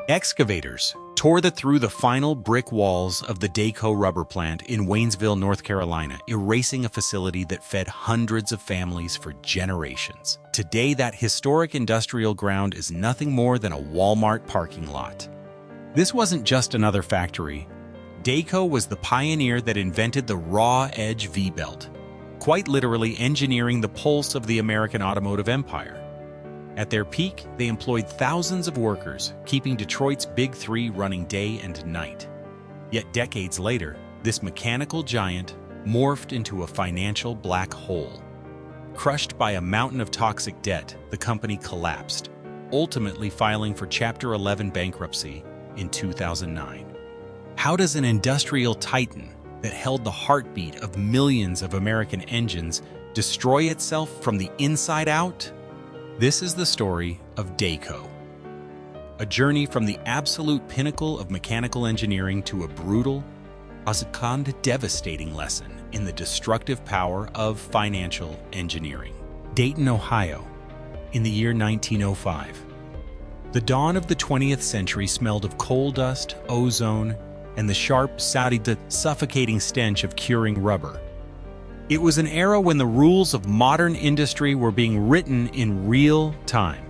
Excavators tore through the final brick walls of the Dayco rubber plant in Waynesville, North Carolina, erasing a facility that fed hundreds of families for generations. Today, that historic industrial ground is nothing more than a Walmart parking lot. This wasn't just another factory. Dayco was the pioneer that invented the raw edge V-belt, quite literally engineering the pulse of the American automotive empire. At their peak, they employed thousands of workers, keeping Detroit's Big Three running day and night. Yet decades later, this mechanical giant morphed into a financial black hole. Crushed by a mountain of toxic debt, the company collapsed, ultimately filing for Chapter 11 bankruptcy in 2009. How does an industrial titan that held the heartbeat of millions of American engines destroy itself from the inside out? This is the story of Dayco, a journey from the absolute pinnacle of mechanical engineering to a brutal, devastating lesson in the destructive power of financial engineering. Dayton, Ohio, in the year 1905. The dawn of the 20th century smelled of coal dust, ozone, and the sharp, suffocating stench of curing rubber. It was an era when the rules of modern industry were being written in real time,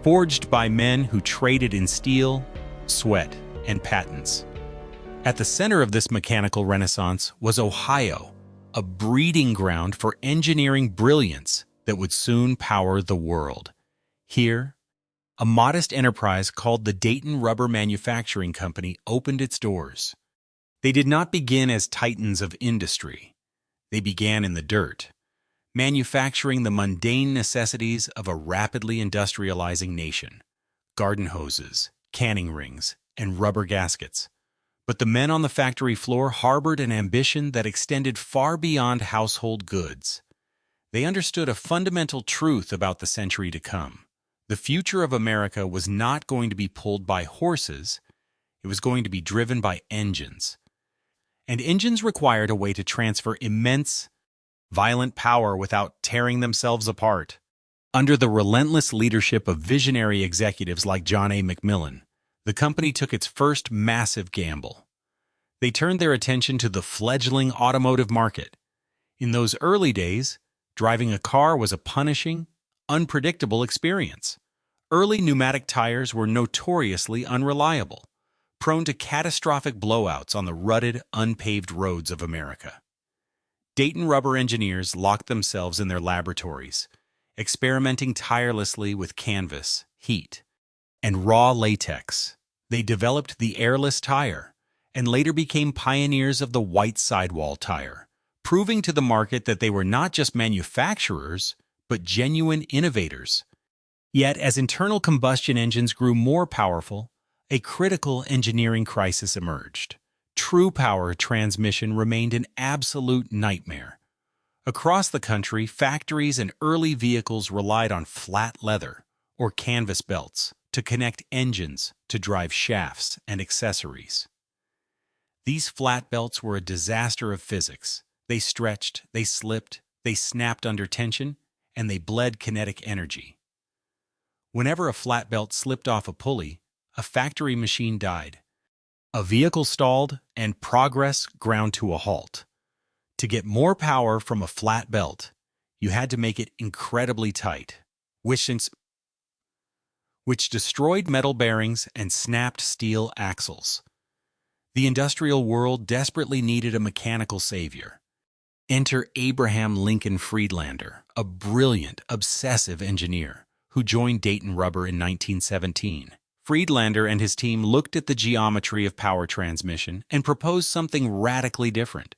forged by men who traded in steel, sweat, and patents. At the center of this mechanical renaissance was Ohio, a breeding ground for engineering brilliance that would soon power the world. Here, a modest enterprise called the Dayton Rubber Manufacturing Company opened its doors. They did not begin as titans of industry. They began in the dirt, manufacturing the mundane necessities of a rapidly industrializing nation: garden hoses, canning rings, and rubber gaskets. But the men on the factory floor harbored an ambition that extended far beyond household goods. They understood a fundamental truth about the century to come. The future of America was not going to be pulled by horses, it was going to be driven by engines. And engines required a way to transfer immense, violent power without tearing themselves apart. Under the relentless leadership of visionary executives like John A. McMillan, the company took its first massive gamble. They turned their attention to the fledgling automotive market. In those early days, driving a car was a punishing, unpredictable experience. Early pneumatic tires were notoriously unreliable, prone to catastrophic blowouts on the rutted, unpaved roads of America. Dayton rubber engineers locked themselves in their laboratories, experimenting tirelessly with canvas, heat, and raw latex. They developed the airless tire, and later became pioneers of the white sidewall tire, proving to the market that they were not just manufacturers, but genuine innovators. Yet, as internal combustion engines grew more powerful, a critical engineering crisis emerged. True power transmission remained an absolute nightmare. Across the country, factories and early vehicles relied on flat leather, or canvas belts, to connect engines to drive shafts and accessories. These flat belts were a disaster of physics. They stretched, they slipped, they snapped under tension, and they bled kinetic energy. Whenever a flat belt slipped off a pulley, a factory machine died. A vehicle stalled, and progress ground to a halt. To get more power from a flat belt, you had to make it incredibly tight, which destroyed metal bearings and snapped steel axles. The industrial world desperately needed a mechanical savior. Enter Abraham Lincoln Friedlander, a brilliant, obsessive engineer who joined Dayton Rubber in 1917. Friedlander and his team looked at the geometry of power transmission and proposed something radically different.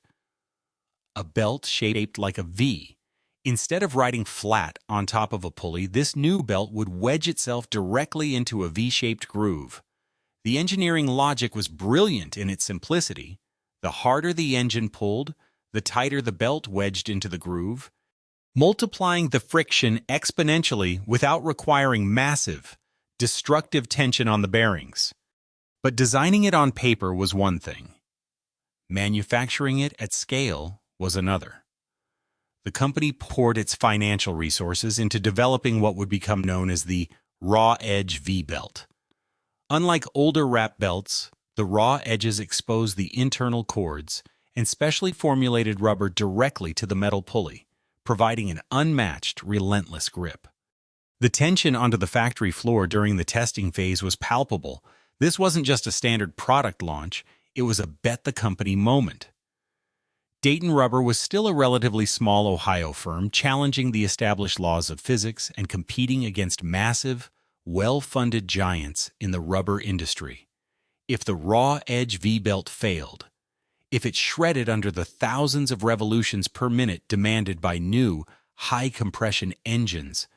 A belt shaped like a V. Instead of riding flat on top of a pulley, this new belt would wedge itself directly into a V-shaped groove. The engineering logic was brilliant in its simplicity. The harder the engine pulled, the tighter the belt wedged into the groove, multiplying the friction exponentially without requiring massive, destructive tension on the bearings. But designing it on paper was one thing. Manufacturing it at scale was another. The company poured its financial resources into developing what would become known as the raw edge V-belt, Unlike older wrap belts, the raw edges expose the internal cords and specially formulated rubber directly to the metal pulley, providing an unmatched, relentless grip. The tension onto the factory floor during the testing phase was palpable. This wasn't just a standard product launch, it was a bet-the-company moment. Dayton Rubber was still a relatively small Ohio firm, challenging the established laws of physics and competing against massive, well-funded giants in the rubber industry. If the raw edge V-belt failed, if it shredded under the thousands of revolutions per minute demanded by new, high-compression engines,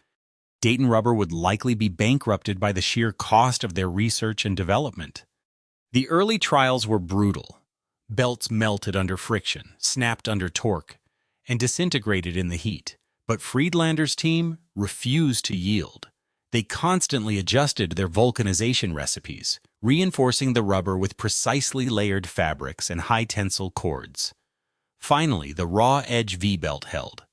Dayton Rubber would likely be bankrupted by the sheer cost of their research and development. The early trials were brutal. Belts melted under friction, snapped under torque, and disintegrated in the heat. But Friedlander's team refused to yield. They constantly adjusted their vulcanization recipes, reinforcing the rubber with precisely layered fabrics and high-tensile cords. Finally, the raw edge V-belt held.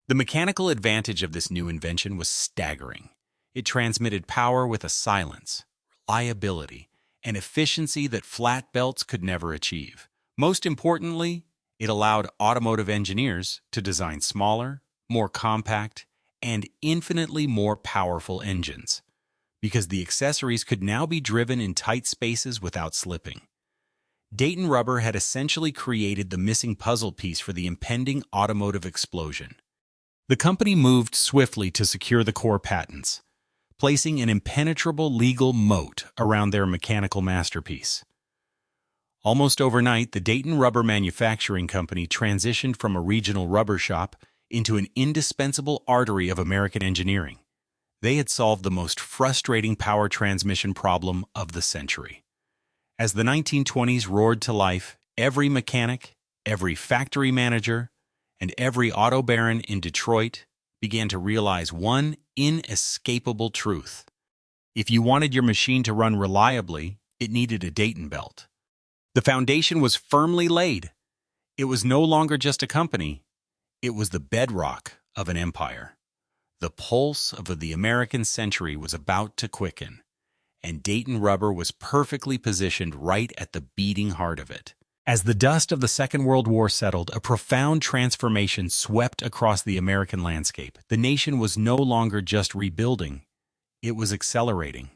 The mechanical advantage of this new invention was staggering. It transmitted power with a silence, reliability, and efficiency that flat belts could never achieve. Most importantly, it allowed automotive engineers to design smaller, more compact, and infinitely more powerful engines, because the accessories could now be driven in tight spaces without slipping. Dayton Rubber had essentially created the missing puzzle piece for the impending automotive explosion. The company moved swiftly to secure the core patents, placing an impenetrable legal moat around their mechanical masterpiece. Almost overnight, the Dayton Rubber Manufacturing Company transitioned from a regional rubber shop into an indispensable artery of American engineering. They had solved the most frustrating power transmission problem of the century. As the 1920s roared to life, every mechanic, every factory manager, and every auto baron in Detroit began to realize one inescapable truth. If you wanted your machine to run reliably, it needed a Dayton belt. The foundation was firmly laid. It was no longer just a company. It was the bedrock of an empire. The pulse of the American century was about to quicken, and Dayton Rubber was perfectly positioned right at the beating heart of it. As the dust of the Second World War settled, a profound transformation swept across the American landscape. The nation was no longer just rebuilding, it was accelerating.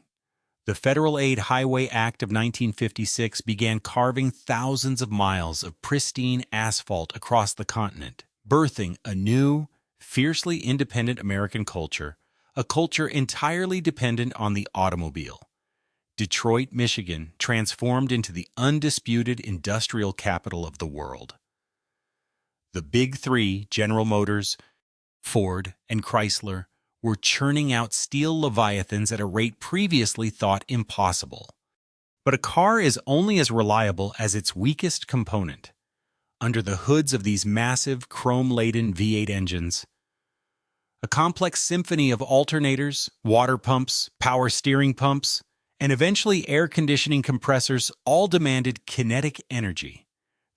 The Federal Aid Highway Act of 1956 began carving thousands of miles of pristine asphalt across the continent, birthing a new, fiercely independent American culture, a culture entirely dependent on the automobile. Detroit, Michigan, transformed into the undisputed industrial capital of the world. The Big Three, General Motors, Ford, and Chrysler, were churning out steel leviathans at a rate previously thought impossible. But a car is only as reliable as its weakest component. Under the hoods of these massive, chrome-laden V8 engines, a complex symphony of alternators, water pumps, power steering pumps, and eventually air conditioning compressors all demanded kinetic energy.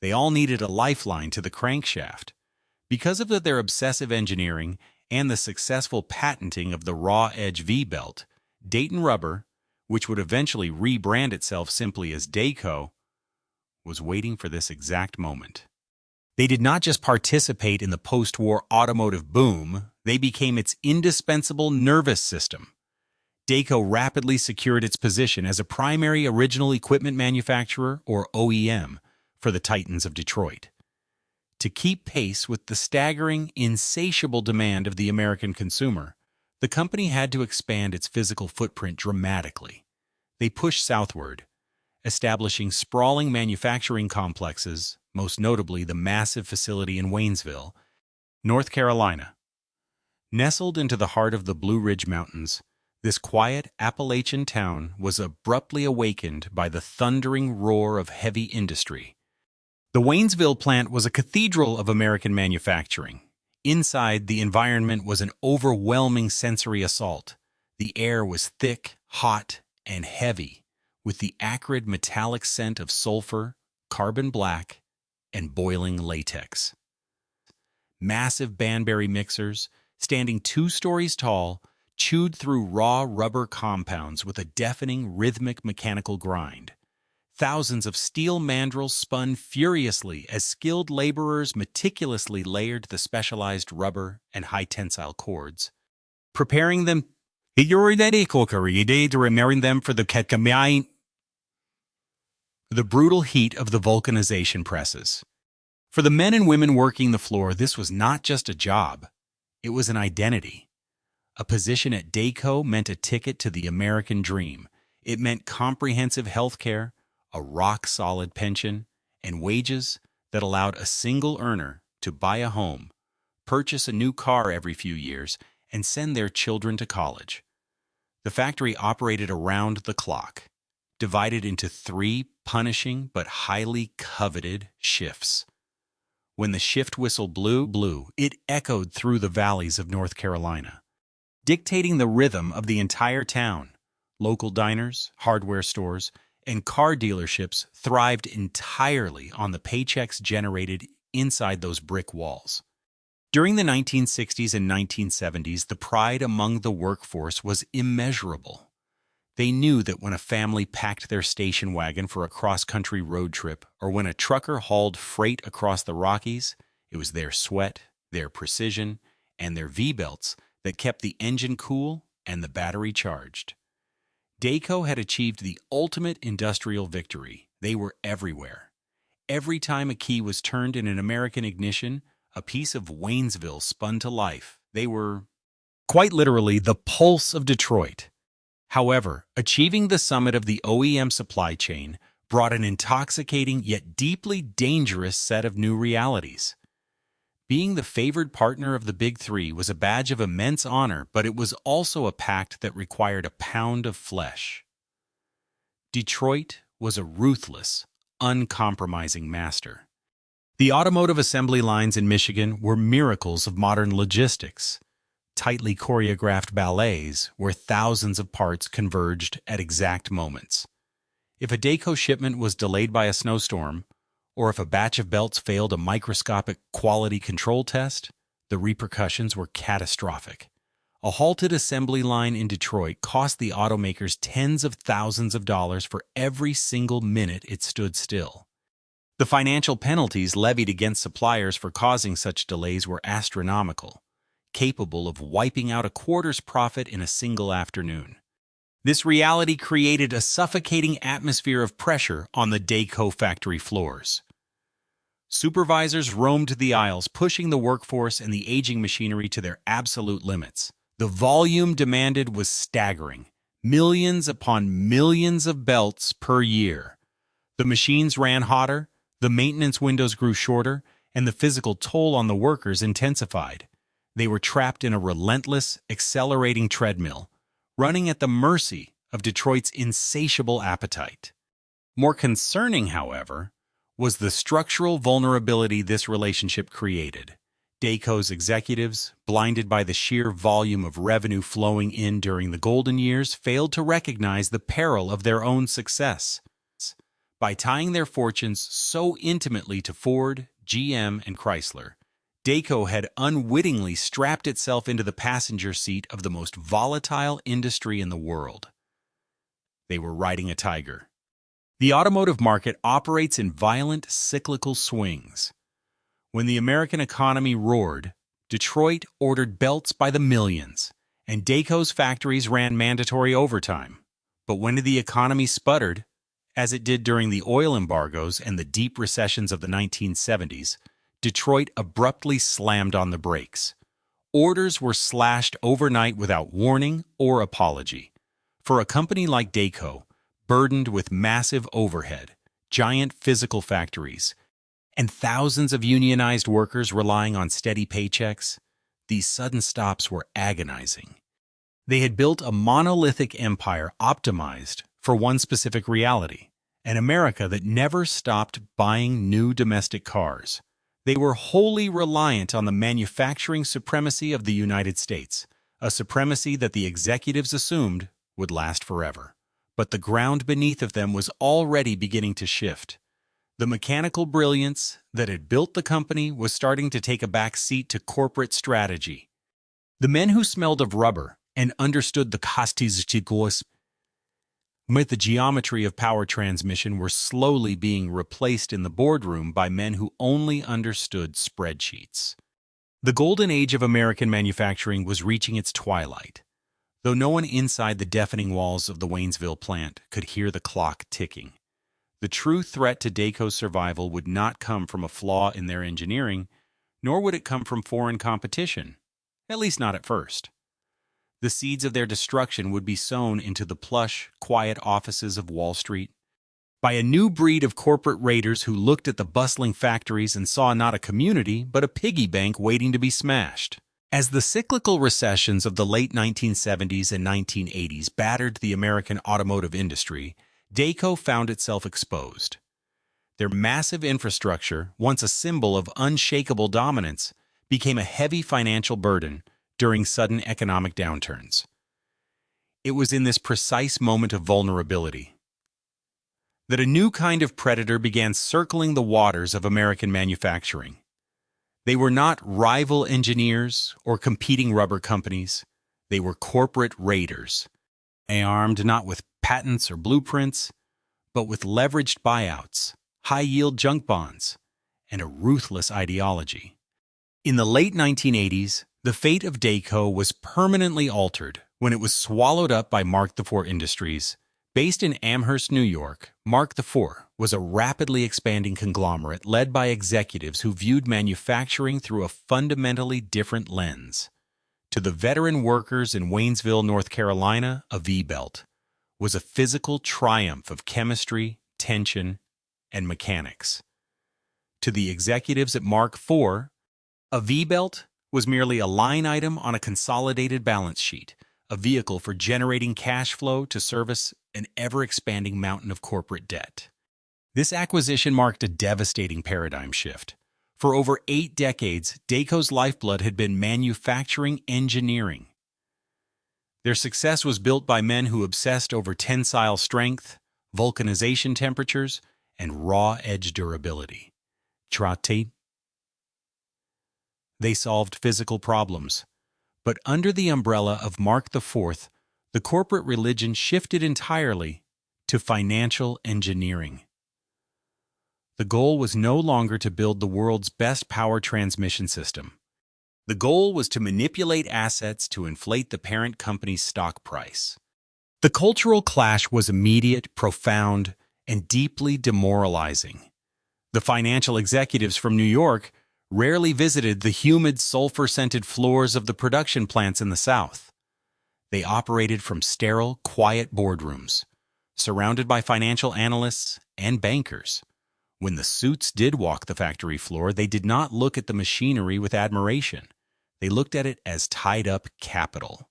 They all needed a lifeline to the crankshaft. Because of their obsessive engineering and the successful patenting of the raw edge V-belt, Dayton Rubber, which would eventually rebrand itself simply as Dayco, was waiting for this exact moment. They did not just participate in the post-war automotive boom, they became its indispensable nervous system. Dayco rapidly secured its position as a primary original equipment manufacturer, or OEM, for the Titans of Detroit. To keep pace with the staggering, insatiable demand of the American consumer, the company had to expand its physical footprint dramatically. They pushed southward, establishing sprawling manufacturing complexes, most notably the massive facility in Waynesville, North Carolina. Nestled into the heart of the Blue Ridge Mountains, this quiet Appalachian town was abruptly awakened by the thundering roar of heavy industry. The Waynesville plant was a cathedral of American manufacturing. Inside, the environment was an overwhelming sensory assault. The air was thick, hot, and heavy, with the acrid metallic scent of sulfur, carbon black, and boiling latex. Massive Banbury mixers, standing 2 stories tall, chewed through raw rubber compounds with a deafening, rhythmic mechanical grind. Thousands of steel mandrels spun furiously as skilled laborers meticulously layered the specialized rubber and high-tensile cords, preparing them for the brutal heat of the vulcanization presses. For the men and women working the floor, this was not just a job. It was an identity. A position at Dayco meant a ticket to the American dream. It meant comprehensive health care, a rock-solid pension, and wages that allowed a single earner to buy a home, purchase a new car every few years, and send their children to college. The factory operated around the clock, divided into 3 punishing but highly coveted shifts. When the shift whistle blew, it echoed through the valleys of North Carolina, dictating the rhythm of the entire town. Local diners, hardware stores, and car dealerships thrived entirely on the paychecks generated inside those brick walls. During the 1960s and 1970s, the pride among the workforce was immeasurable. They knew that when a family packed their station wagon for a cross-country road trip, or when a trucker hauled freight across the Rockies, it was their sweat, their precision, and their V-belts that kept the engine cool and the battery charged. Dayco had achieved the ultimate industrial victory. They were everywhere. Every time a key was turned in an American ignition, a piece of Waynesville spun to life. They were, quite literally, the pulse of Detroit. However, achieving the summit of the OEM supply chain brought an intoxicating yet deeply dangerous set of new realities. Being the favored partner of the Big Three was a badge of immense honor, but it was also a pact that required a pound of flesh. Detroit was a ruthless, uncompromising master. The automotive assembly lines in Michigan were miracles of modern logistics, tightly choreographed ballets where thousands of parts converged at exact moments. If a Dayco shipment was delayed by a snowstorm, or if a batch of belts failed a microscopic quality control test, the repercussions were catastrophic. A halted assembly line in Detroit cost the automakers tens of thousands of dollars for every single minute it stood still. The financial penalties levied against suppliers for causing such delays were astronomical, capable of wiping out a quarter's profit in a single afternoon. This reality created a suffocating atmosphere of pressure on the Dayco factory floors. Supervisors roamed the aisles, pushing the workforce and the aging machinery to their absolute limits. The volume demanded was staggering, millions upon millions of belts per year. The machines ran hotter, the maintenance windows grew shorter, and the physical toll on the workers intensified. They were trapped in a relentless, accelerating treadmill, running at the mercy of Detroit's insatiable appetite. More concerning, however, was the structural vulnerability this relationship created. Dayco's executives, blinded by the sheer volume of revenue flowing in during the golden years, failed to recognize the peril of their own success. By tying their fortunes so intimately to Ford, GM, and Chrysler, Dayco had unwittingly strapped itself into the passenger seat of the most volatile industry in the world. They were riding a tiger. The automotive market operates in violent, cyclical swings. When the American economy roared, Detroit ordered belts by the millions, and Dayco's factories ran mandatory overtime. But when the economy sputtered, as it did during the oil embargoes and the deep recessions of the 1970s, Detroit abruptly slammed on the brakes. Orders were slashed overnight without warning or apology. For a company like Dayco, burdened with massive overhead, giant physical factories, and thousands of unionized workers relying on steady paychecks, these sudden stops were agonizing. They had built a monolithic empire optimized for one specific reality, an America that never stopped buying new domestic cars. They were wholly reliant on the manufacturing supremacy of the United States, a supremacy that the executives assumed would last forever. But the ground beneath of them was already beginning to shift. The mechanical brilliance that had built the company was starting to take a back seat to corporate strategy. The men who smelled of rubber, and understood the costes with the geometry of power transmission were slowly being replaced in the boardroom by men who only understood spreadsheets. The golden age of American manufacturing was reaching its twilight, though no one inside the deafening walls of the Waynesville plant could hear the clock ticking. The true threat to Dayco's survival would not come from a flaw in their engineering, nor would it come from foreign competition, at least not at first. The seeds of their destruction would be sown into the plush, quiet offices of Wall Street by a new breed of corporate raiders who looked at the bustling factories and saw not a community, but a piggy bank waiting to be smashed. As the cyclical recessions of the late 1970s and 1980s battered the American automotive industry, Dayco found itself exposed. Their massive infrastructure, once a symbol of unshakable dominance, became a heavy financial burden during sudden economic downturns. It was in this precise moment of vulnerability that a new kind of predator began circling the waters of American manufacturing. They were not rival engineers or competing rubber companies. They were corporate raiders, armed not with patents or blueprints, but with leveraged buyouts, high-yield junk bonds, and a ruthless ideology. In the late 1980s, the fate of Dayco was permanently altered when it was swallowed up by Mark IV Industries. Based in Amherst, New York, Mark IV was a rapidly expanding conglomerate led by executives who viewed manufacturing through a fundamentally different lens. To the veteran workers in Waynesville, North Carolina, a V-belt was a physical triumph of chemistry, tension, and mechanics. To the executives at Mark IV, a V-belt was merely a line item on a consolidated balance sheet, a vehicle for generating cash flow to service an ever-expanding mountain of corporate debt. This acquisition marked a devastating paradigm shift. For over 8 decades, Dayco's lifeblood had been manufacturing engineering. Their success was built by men who obsessed over tensile strength, vulcanization temperatures, and raw edge durability. They solved physical problems. But under the umbrella of Mark IV, the corporate religion shifted entirely to financial engineering. The goal was no longer to build the world's best power transmission system. The goal was to manipulate assets to inflate the parent company's stock price. The cultural clash was immediate, profound, and deeply demoralizing. The financial executives from New York rarely visited the humid, sulfur-scented floors of the production plants in the South. They operated from sterile, quiet boardrooms, surrounded by financial analysts and bankers. When the suits did walk the factory floor, they did not look at the machinery with admiration. They looked at it as tied-up capital.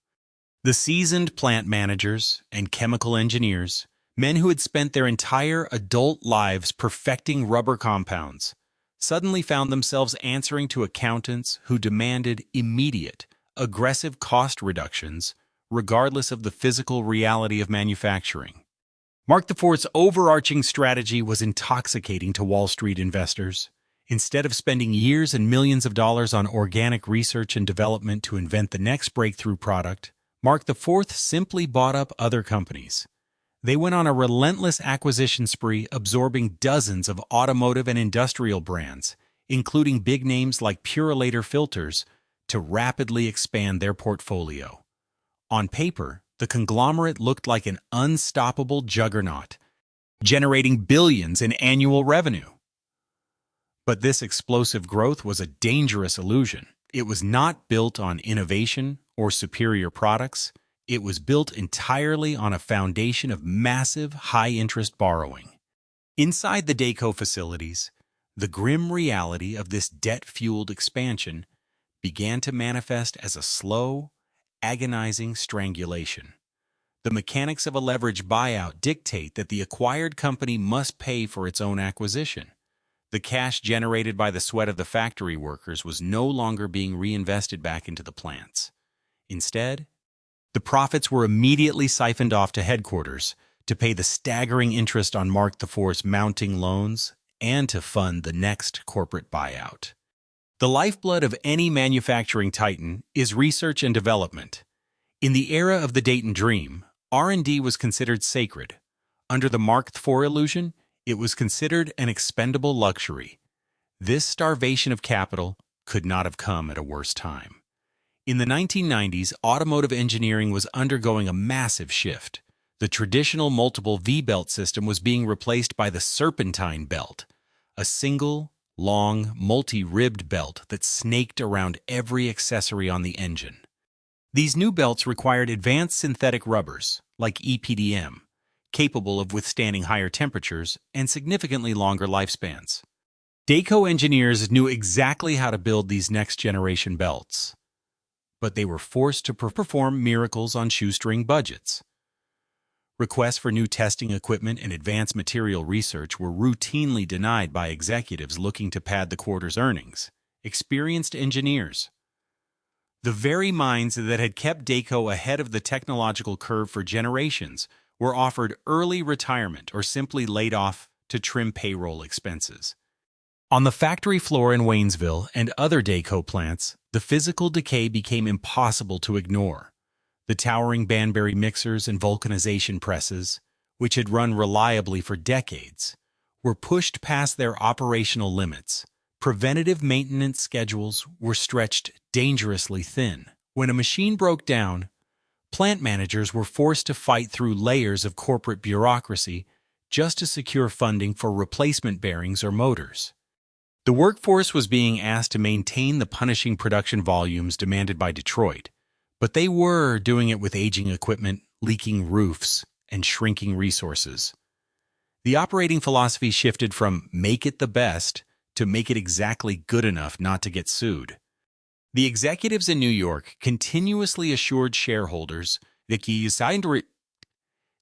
The seasoned plant managers and chemical engineers, men who had spent their entire adult lives perfecting rubber compounds, suddenly found themselves answering to accountants who demanded immediate, aggressive cost reductions regardless of the physical reality of manufacturing. Mark IV's overarching strategy was intoxicating to Wall Street investors. Instead of spending years and millions of dollars on organic research and development to invent the next breakthrough product, Mark IV simply bought up other companies. They went on a relentless acquisition spree, absorbing dozens of automotive and industrial brands, including big names like Purolator Filters, to rapidly expand their portfolio. On paper, the conglomerate looked like an unstoppable juggernaut, generating billions in annual revenue. But this explosive growth was a dangerous illusion. It was not built on innovation or superior products. It was built entirely on a foundation of massive, high-interest borrowing. Inside the Dayco facilities, the grim reality of this debt-fueled expansion began to manifest as a slow, agonizing strangulation. The mechanics of a leveraged buyout dictate that the acquired company must pay for its own acquisition. The cash generated by the sweat of the factory workers was no longer being reinvested back into the plants. Instead, the profits were immediately siphoned off to headquarters to pay the staggering interest on Mark IV's mounting loans and to fund the next corporate buyout. The lifeblood of any manufacturing titan is research and development. In the era of the Dayton Dream, R&D was considered sacred. Under the Mark IV illusion, it was considered an expendable luxury. This starvation of capital could not have come at a worse time. In the 1990s, automotive engineering was undergoing a massive shift. The traditional multiple V-belt system was being replaced by the serpentine belt, a single, long, multi-ribbed belt that snaked around every accessory on the engine. These new belts required advanced synthetic rubbers, like EPDM, capable of withstanding higher temperatures and significantly longer lifespans. Dayco engineers knew exactly how to build these next-generation belts, but they were forced to perform miracles on shoestring budgets. Requests for new testing equipment and advanced material research were routinely denied by executives looking to pad the quarter's earnings. Experienced engineers, the very minds that had kept Dayco ahead of the technological curve for generations, were offered early retirement or simply laid off to trim payroll expenses. On the factory floor in Waynesville and other Dayco plants, the physical decay became impossible to ignore. The towering Banbury mixers and vulcanization presses, which had run reliably for decades, were pushed past their operational limits. Preventative maintenance schedules were stretched dangerously thin. When a machine broke down, plant managers were forced to fight through layers of corporate bureaucracy just to secure funding for replacement bearings or motors. The workforce was being asked to maintain the punishing production volumes demanded by Detroit, but they were doing it with aging equipment, leaking roofs, and shrinking resources. The operating philosophy shifted from make it the best to make it exactly good enough not to get sued. The executives in New York continuously assured shareholders that the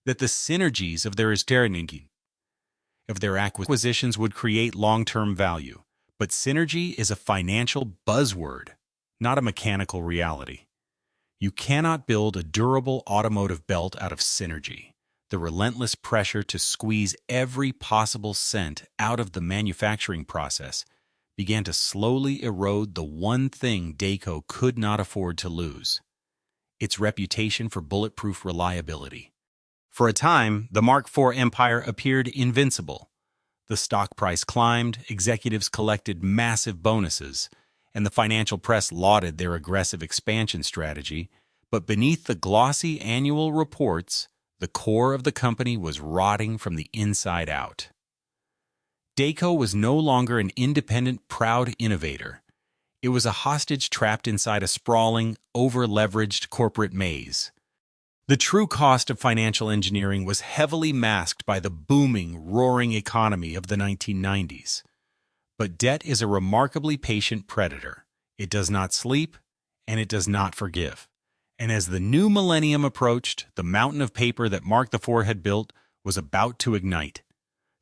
synergies of their acquisitions would create long-term value. But synergy is a financial buzzword, not a mechanical reality. You cannot build a durable automotive belt out of synergy. The relentless pressure to squeeze every possible cent out of the manufacturing process began to slowly erode the one thing Dayco could not afford to lose: its reputation for bulletproof reliability. For a time, the Mark IV empire appeared invincible. The stock price climbed, executives collected massive bonuses, and the financial press lauded their aggressive expansion strategy. But beneath the glossy annual reports, the core of the company was rotting from the inside out. Dayco was no longer an independent, proud innovator. It was a hostage trapped inside a sprawling, over-leveraged corporate maze. The true cost of financial engineering was heavily masked by the booming, roaring economy of the 1990s. But debt is a remarkably patient predator. It does not sleep, and it does not forgive. And as the new millennium approached, the mountain of paper that Mark IV had built was about to ignite,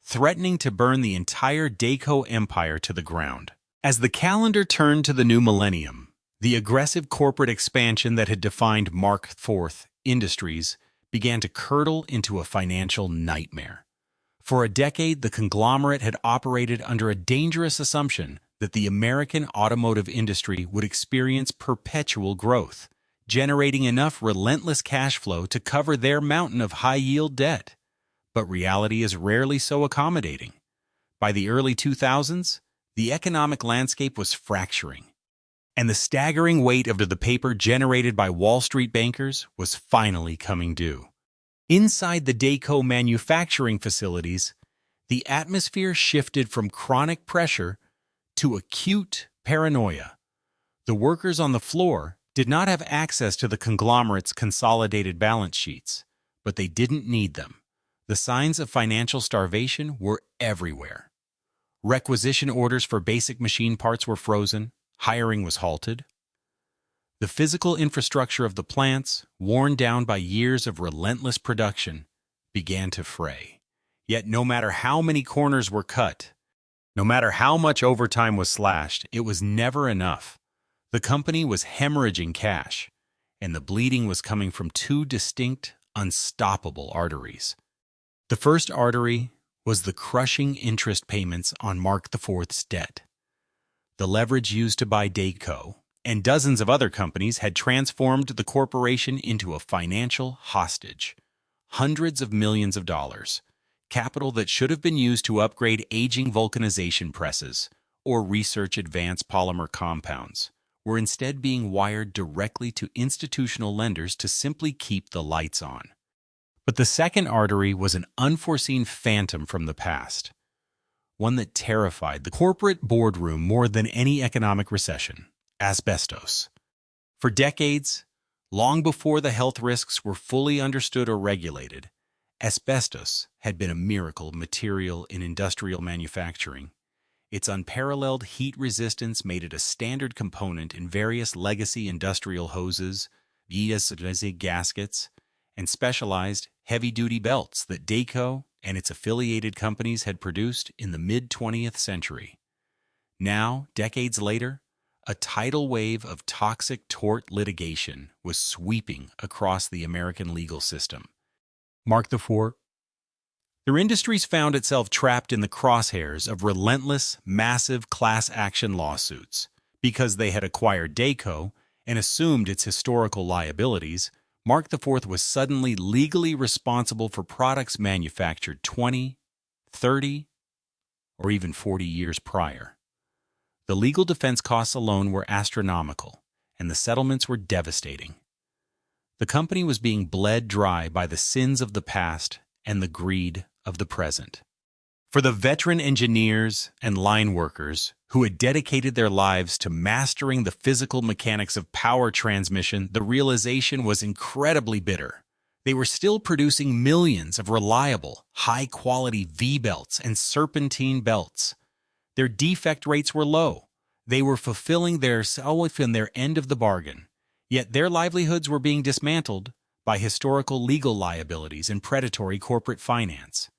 threatening to burn the entire Dayco empire to the ground. As the calendar turned to the new millennium, the aggressive corporate expansion that had defined Mark IV Industries began to curdle into a financial nightmare. For a decade, the conglomerate had operated under a dangerous assumption that the American automotive industry would experience perpetual growth, generating enough relentless cash flow to cover their mountain of high-yield debt. But reality is rarely so accommodating. By the early 2000s, the economic landscape was fracturing, and the staggering weight of the paper generated by Wall Street bankers was finally coming due. Inside the Dayco manufacturing facilities, the atmosphere shifted from chronic pressure to acute paranoia. The workers on the floor did not have access to the conglomerate's consolidated balance sheets, but they didn't need them. The signs of financial starvation were everywhere. Requisition orders for basic machine parts were frozen, hiring was halted. The physical infrastructure of the plants, worn down by years of relentless production, began to fray. Yet no matter how many corners were cut, no matter how much overtime was slashed, it was never enough. The company was hemorrhaging cash, and the bleeding was coming from two distinct, unstoppable arteries. The first artery was the crushing interest payments on Mark IV's debt. The leverage used to buy Dayco, and dozens of other companies had transformed the corporation into a financial hostage. Hundreds of millions of dollars, capital that should have been used to upgrade aging vulcanization presses or research advanced polymer compounds, were instead being wired directly to institutional lenders to simply keep the lights on. But the second artery was an unforeseen phantom from the past, one that terrified the corporate boardroom more than any economic recession: asbestos. For decades, long before the health risks were fully understood or regulated, asbestos had been a miracle material in industrial manufacturing. Its unparalleled heat resistance made it a standard component in various legacy industrial hoses, gaskets, and specialized heavy-duty belts that Dayco and its affiliated companies had produced in the mid-20th century. Now, decades later, a tidal wave of toxic tort litigation was sweeping across the American legal system. Mark IV. Their industries found itself trapped in the crosshairs of relentless, massive class action lawsuits. Because they had acquired Dayco and assumed its historical liabilities, Mark IV was suddenly legally responsible for products manufactured 20, 30, or even 40 years prior. The legal defense costs alone were astronomical, and the settlements were devastating. The company was being bled dry by the sins of the past and the greed of the present. For the veteran engineers and line workers who had dedicated their lives to mastering the physical mechanics of power transmission, the realization was incredibly bitter. They were still producing millions of reliable, high-quality V-belts and serpentine belts. Their defect rates were low. They were fulfilling their end of the bargain. Yet their livelihoods were being dismantled by historical legal liabilities and predatory corporate finance.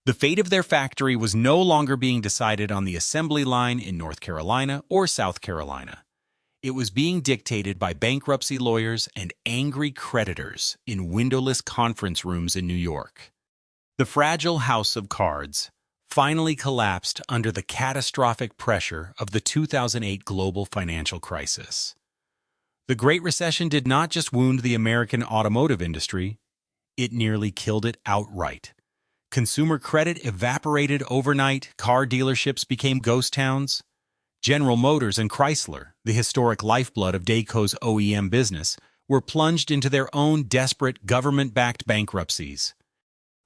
The fate of their factory was no longer being decided on the assembly line in North Carolina or South Carolina. It was being dictated by bankruptcy lawyers and angry creditors in windowless conference rooms in New York. The fragile house of cards finally collapsed under the catastrophic pressure of the 2008 global financial crisis. The Great Recession did not just wound the American automotive industry, it nearly killed it outright. Consumer credit evaporated overnight, car dealerships became ghost towns. General Motors and Chrysler, the historic lifeblood of Dayco's OEM business, were plunged into their own desperate government-backed bankruptcies.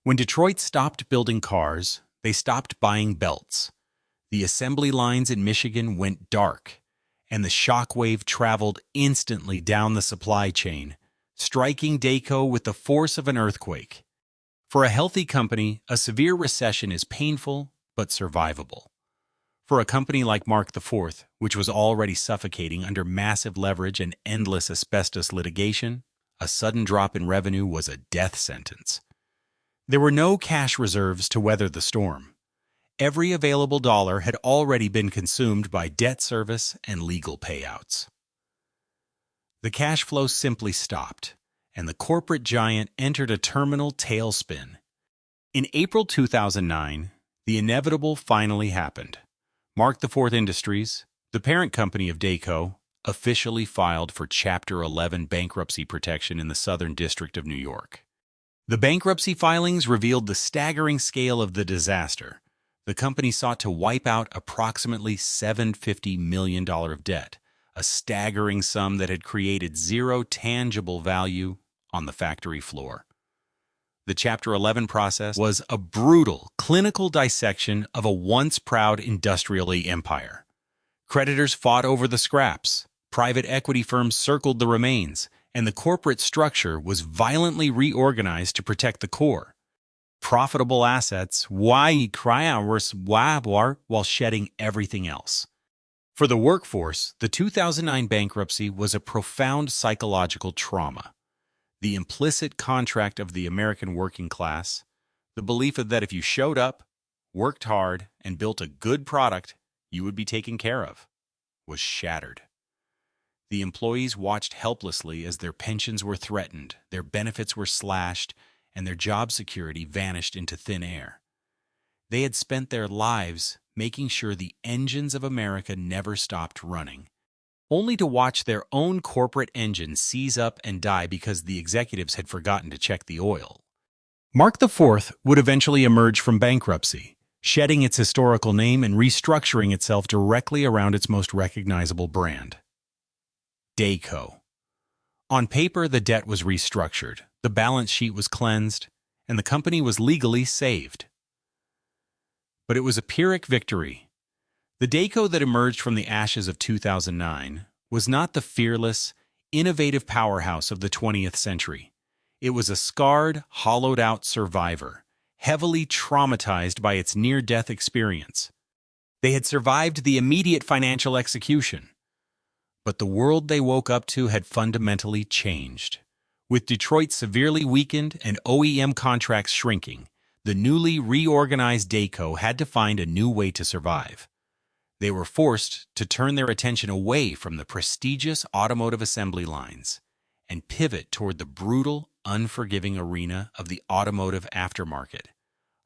When Detroit stopped building cars, they stopped buying belts. The assembly lines in Michigan went dark, and the shockwave traveled instantly down the supply chain, striking Dayco with the force of an earthquake. For a healthy company, a severe recession is painful but survivable. For a company like Mark IV, which was already suffocating under massive leverage and endless asbestos litigation, a sudden drop in revenue was a death sentence. There were no cash reserves to weather the storm. Every available dollar had already been consumed by debt service and legal payouts. The cash flow simply stopped, and the corporate giant entered a terminal tailspin. In April 2009, the inevitable finally happened. Mark IV Industries, the parent company of Dayco, officially filed for Chapter 11 bankruptcy protection in the Southern District of New York. The bankruptcy filings revealed the staggering scale of the disaster. The company sought to wipe out approximately $750 million of debt, a staggering sum that had created zero tangible value on the factory floor. The Chapter 11 process was a brutal, clinical dissection of a once proud industrial empire. Creditors fought over the scraps, private equity firms circled the remains, and the corporate structure was violently reorganized to protect the core. Profitable assets while shedding everything else. For the workforce, the 2009 bankruptcy was a profound psychological trauma. The implicit contract of the American working class, the belief that if you showed up, worked hard, and built a good product, you would be taken care of, was shattered. The employees watched helplessly as their pensions were threatened, their benefits were slashed, and their job security vanished into thin air. They had spent their lives making sure the engines of America never stopped running. only to watch their own corporate engine seize up and die because the executives had forgotten to check the oil. Mark IV would eventually emerge from bankruptcy, shedding its historical name and restructuring itself directly around its most recognizable brand, Dayco. On paper, the debt was restructured, the balance sheet was cleansed, and the company was legally saved. But it was a Pyrrhic victory. The Dayco that emerged from the ashes of 2009 was not the fearless, innovative powerhouse of the 20th century. It was a scarred, hollowed-out survivor, heavily traumatized by its near-death experience. They had survived the immediate financial execution, but the world they woke up to had fundamentally changed. With Detroit severely weakened and OEM contracts shrinking, the newly reorganized Dayco had to find a new way to survive. They were forced to turn their attention away from the prestigious automotive assembly lines and pivot toward the brutal, unforgiving arena of the automotive aftermarket,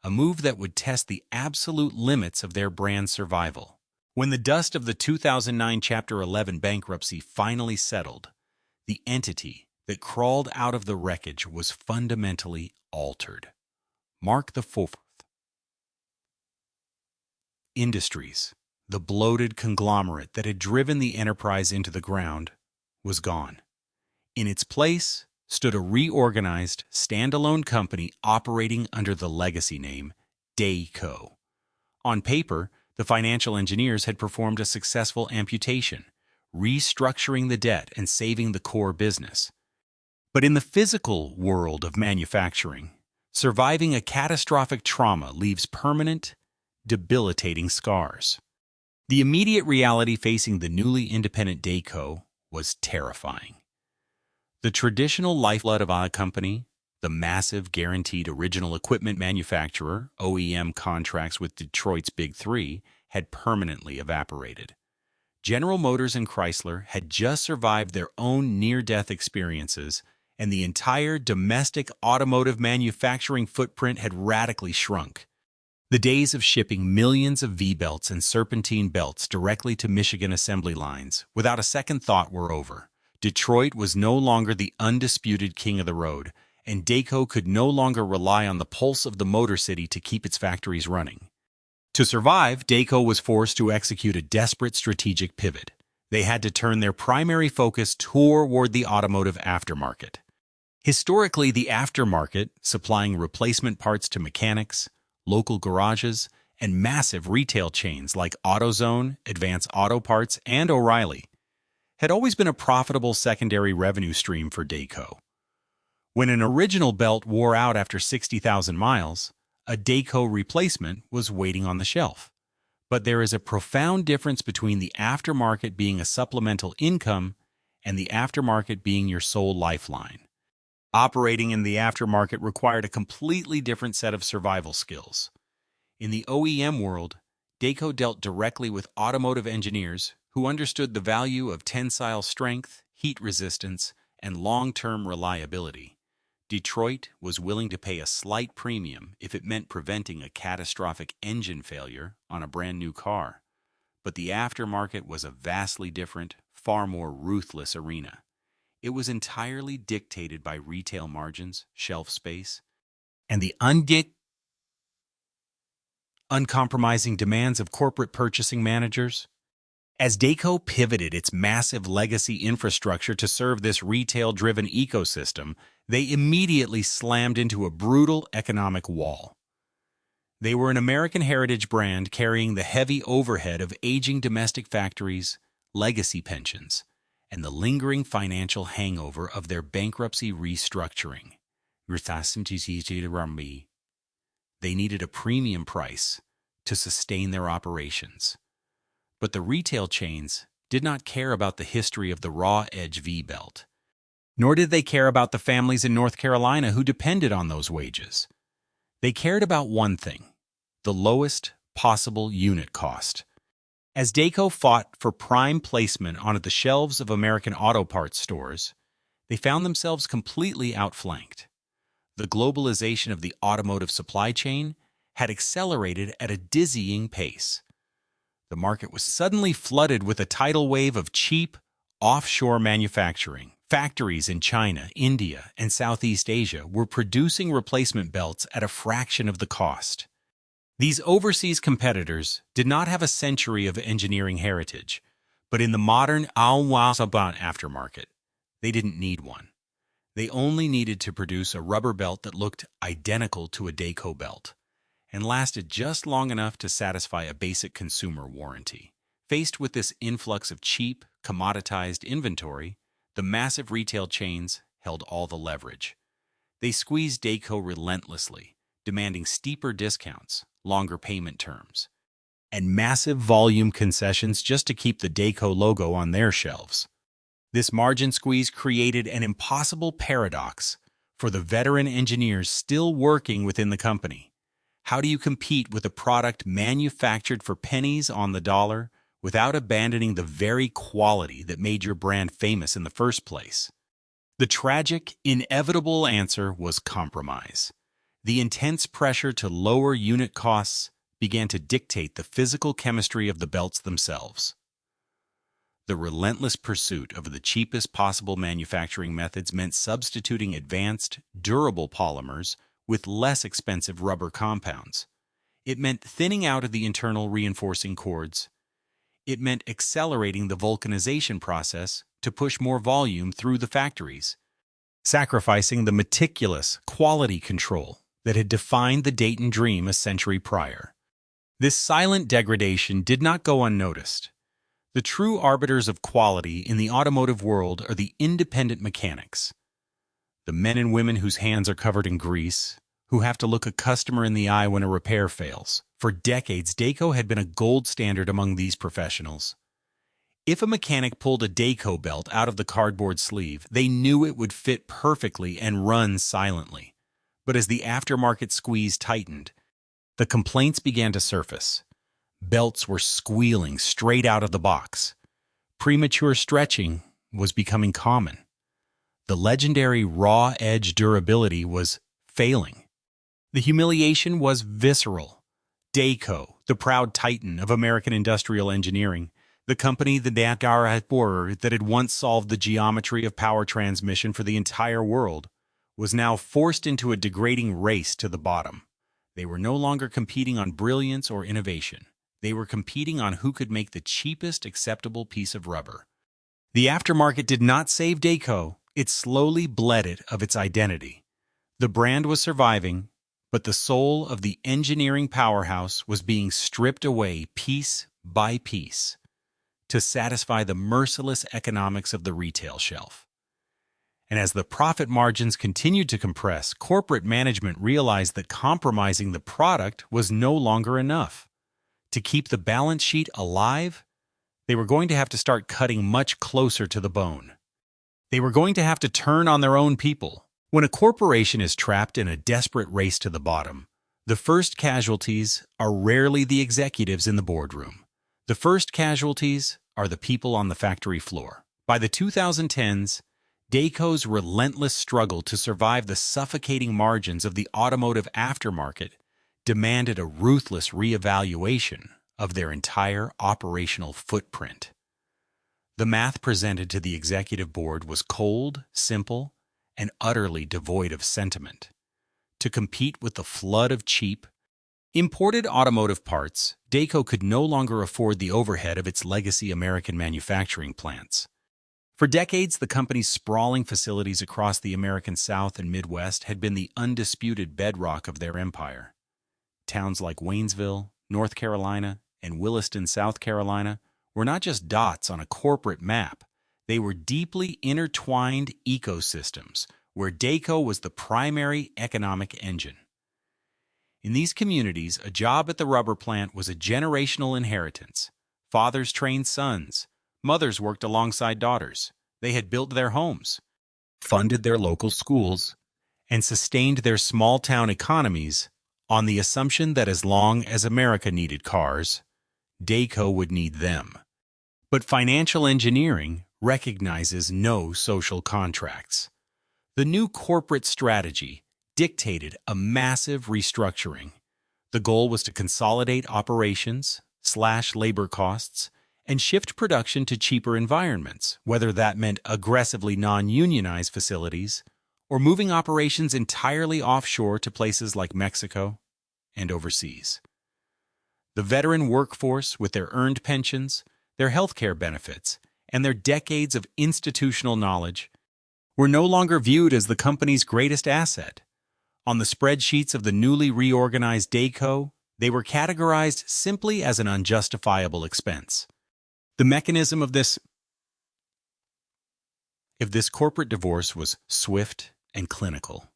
a move that would test the absolute limits of their brand's survival. When the dust of the 2009 Chapter 11 bankruptcy finally settled, the entity that crawled out of the wreckage was fundamentally altered. Mark IV. Industries, the bloated conglomerate that had driven the enterprise into the ground, was gone. In its place stood a reorganized, standalone company operating under the legacy name Dayco. On paper, the financial engineers had performed a successful amputation, restructuring the debt and saving the core business. But in the physical world of manufacturing, surviving a catastrophic trauma leaves permanent, debilitating scars. The immediate reality facing the newly independent Dayco was terrifying. The traditional lifeblood of a company, the massive guaranteed original equipment manufacturer, OEM contracts with Detroit's Big Three, had permanently evaporated. General Motors and Chrysler had just survived their own near-death experiences, and the entire domestic automotive manufacturing footprint had radically shrunk. The days of shipping millions of V-belts and serpentine belts directly to Michigan assembly lines without a second thought were over. Detroit was no longer the undisputed king of the road, and Dayco could no longer rely on the pulse of the Motor City to keep its factories running. To survive, Dayco was forced to execute a desperate strategic pivot. They had to turn their primary focus toward the automotive aftermarket. Historically, the aftermarket, supplying replacement parts to mechanics, local garages, and massive retail chains like AutoZone, Advance Auto Parts, and O'Reilly, had always been a profitable secondary revenue stream for Dayco. When an original belt wore out after 60,000 miles, a Dayco replacement was waiting on the shelf. But there is a profound difference between the aftermarket being a supplemental income and the aftermarket being your sole lifeline. Operating in the aftermarket required a completely different set of survival skills. In the OEM world, Dayco dealt directly with automotive engineers who understood the value of tensile strength, heat resistance, and long-term reliability. Detroit was willing to pay a slight premium if it meant preventing a catastrophic engine failure on a brand new car. But the aftermarket was a vastly different, far more ruthless arena. It was entirely dictated by retail margins, shelf space, and the uncompromising demands of corporate purchasing managers. As Dayco pivoted its massive legacy infrastructure to serve this retail-driven ecosystem, they immediately slammed into a brutal economic wall. They were an American heritage brand carrying the heavy overhead of aging domestic factories, legacy pensions, and the lingering financial hangover of their bankruptcy restructuring. They needed a premium price to sustain their operations. But the retail chains did not care about the history of the raw edge V-belt, nor did they care about the families in North Carolina who depended on those wages. They cared about one thing: the lowest possible unit cost. As Dayco fought for prime placement on the shelves of American auto parts stores, they found themselves completely outflanked. The globalization of the automotive supply chain had accelerated at a dizzying pace. The market was suddenly flooded with a tidal wave of cheap, Offshore manufacturing. Factories in China, India, and Southeast Asia were producing replacement belts at a fraction of the cost. These overseas competitors did not have a century of engineering heritage, but in the modern aftermarket, they didn't need one. They only needed to produce a rubber belt that looked identical to a Dayco belt and lasted just long enough to satisfy a basic consumer warranty. Faced with this influx of cheap, commoditized inventory, the massive retail chains held all the leverage. They squeezed Dayco relentlessly, demanding steeper discounts, longer payment terms, and massive volume concessions just to keep the Dayco logo on their shelves. This margin squeeze created an impossible paradox for the veteran engineers still working within the company. How do you compete with a product manufactured for pennies on the dollar without abandoning the very quality that made your brand famous in the first place? The tragic, inevitable answer was compromise. The intense pressure to lower unit costs began to dictate the physical chemistry of the belts themselves. The relentless pursuit of the cheapest possible manufacturing methods meant substituting advanced, durable polymers with less expensive rubber compounds. It meant thinning out of the internal reinforcing cords. It meant accelerating the vulcanization process to push more volume through the factories, sacrificing the meticulous quality control that had defined the Dayton dream a century prior. This silent degradation did not go unnoticed. The true arbiters of quality in the automotive world are the independent mechanics, the men and women whose hands are covered in grease, who have to look a customer in the eye when a repair fails. For decades, Dayco had been a gold standard among these professionals. If a mechanic pulled a Dayco belt out of the cardboard sleeve, they knew it would fit perfectly and run silently. But as the aftermarket squeeze tightened, the complaints began to surface. Belts were squealing straight out of the box. Premature stretching was becoming common. The legendary raw edge durability was failing. The humiliation was visceral. Dayco, the proud titan of American industrial engineering, the company that had once solved the geometry of power transmission for the entire world, was now forced into a degrading race to the bottom. They were no longer competing on brilliance or innovation. They were competing on who could make the cheapest acceptable piece of rubber. The aftermarket did not save Dayco. It slowly bled it of its identity. The brand was surviving, but the soul of the engineering powerhouse was being stripped away piece by piece to satisfy the merciless economics of the retail shelf. And as the profit margins continued to compress, corporate management realized that compromising the product was no longer enough. To keep the balance sheet alive, they were going to have to start cutting much closer to the bone. They were going to have to turn on their own people. When a corporation is trapped in a desperate race to the bottom, the first casualties are rarely the executives in the boardroom. The first casualties are the people on the factory floor. By the 2010s, Dayco's relentless struggle to survive the suffocating margins of the automotive aftermarket demanded a ruthless reevaluation of their entire operational footprint. The math presented to the executive board was cold, simple, and utterly devoid of sentiment. To compete with the flood of cheap, imported automotive parts, Dayco could no longer afford the overhead of its legacy American manufacturing plants. For decades, the company's sprawling facilities across the American South and Midwest had been the undisputed bedrock of their empire. Towns like Waynesville, North Carolina, and Williston, South Carolina, were not just dots on a corporate map. They were deeply intertwined ecosystems where Dayco was the primary economic engine. In these communities, a job at the rubber plant was a generational inheritance. Fathers trained sons. Mothers worked alongside daughters. They had built their homes, funded their local schools, and sustained their small-town economies on the assumption that as long as America needed cars, Dayco would need them. But financial engineering recognizes no social contracts. The new corporate strategy dictated a massive restructuring. The goal was to consolidate operations, slash labor costs, and shift production to cheaper environments, whether that meant aggressively non-unionized facilities or moving operations entirely offshore to places like Mexico and overseas. The veteran workforce, with their earned pensions, their healthcare benefits, and their decades of institutional knowledge, were no longer viewed as the company's greatest asset. On the spreadsheets of the newly reorganized Dayco, they were categorized simply as an unjustifiable expense. The mechanism of this corporate divorce was swift and clinical.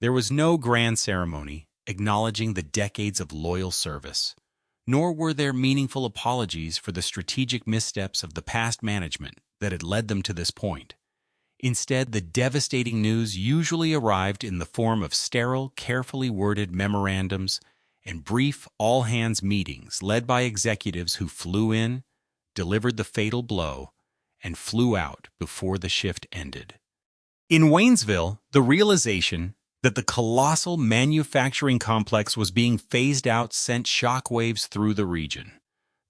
There was no grand ceremony acknowledging the decades of loyal service, nor were there meaningful apologies for the strategic missteps of the past management that had led them to this point. Instead, the devastating news usually arrived in the form of sterile, carefully worded memorandums and brief all-hands meetings led by executives who flew in, delivered the fatal blow, and flew out before the shift ended. In Waynesville, the realization that the colossal manufacturing complex was being phased out sent shockwaves through the region.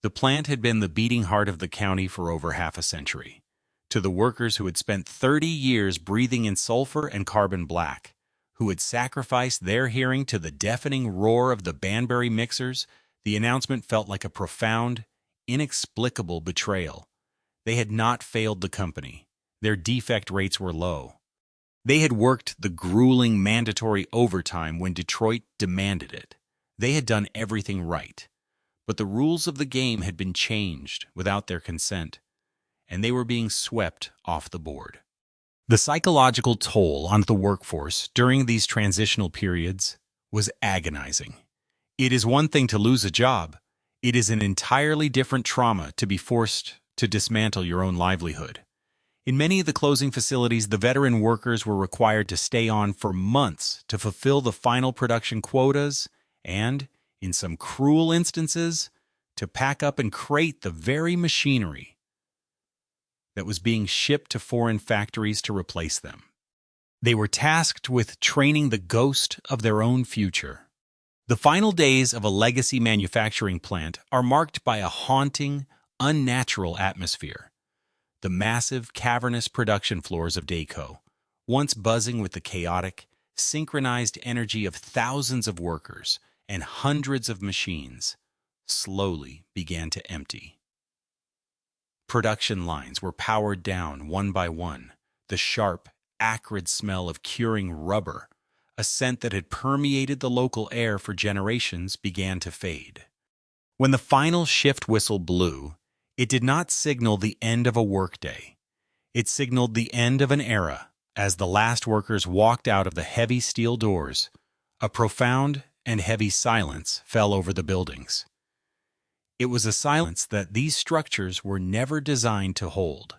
The plant had been the beating heart of the county for over half a century. To the workers who had spent 30 years breathing in sulfur and carbon black, who had sacrificed their hearing to the deafening roar of the Banbury mixers, the announcement felt like a profound, inexplicable betrayal. They had not failed the company. Their defect rates were low. They had worked the grueling mandatory overtime when Detroit demanded it. They had done everything right. But the rules of the game had been changed without their consent, and they were being swept off the board. The psychological toll on the workforce during these transitional periods was agonizing. It is one thing to lose a job. It is an entirely different trauma to be forced to dismantle your own livelihood. In many of the closing facilities, the veteran workers were required to stay on for months to fulfill the final production quotas and, in some cruel instances, to pack up and crate the very machinery that was being shipped to foreign factories to replace them. They were tasked with training the ghost of their own future. The final days of a legacy manufacturing plant are marked by a haunting, unnatural atmosphere. The massive, cavernous production floors of Dayco, once buzzing with the chaotic, synchronized energy of thousands of workers and hundreds of machines, slowly began to empty. Production lines were powered down one by one. The sharp, acrid smell of curing rubber, a scent that had permeated the local air for generations, began to fade. When the final shift whistle blew, it did not signal the end of a workday. It signaled the end of an era. As the last workers walked out of the heavy steel doors, a profound and heavy silence fell over the buildings. It was a silence that these structures were never designed to hold.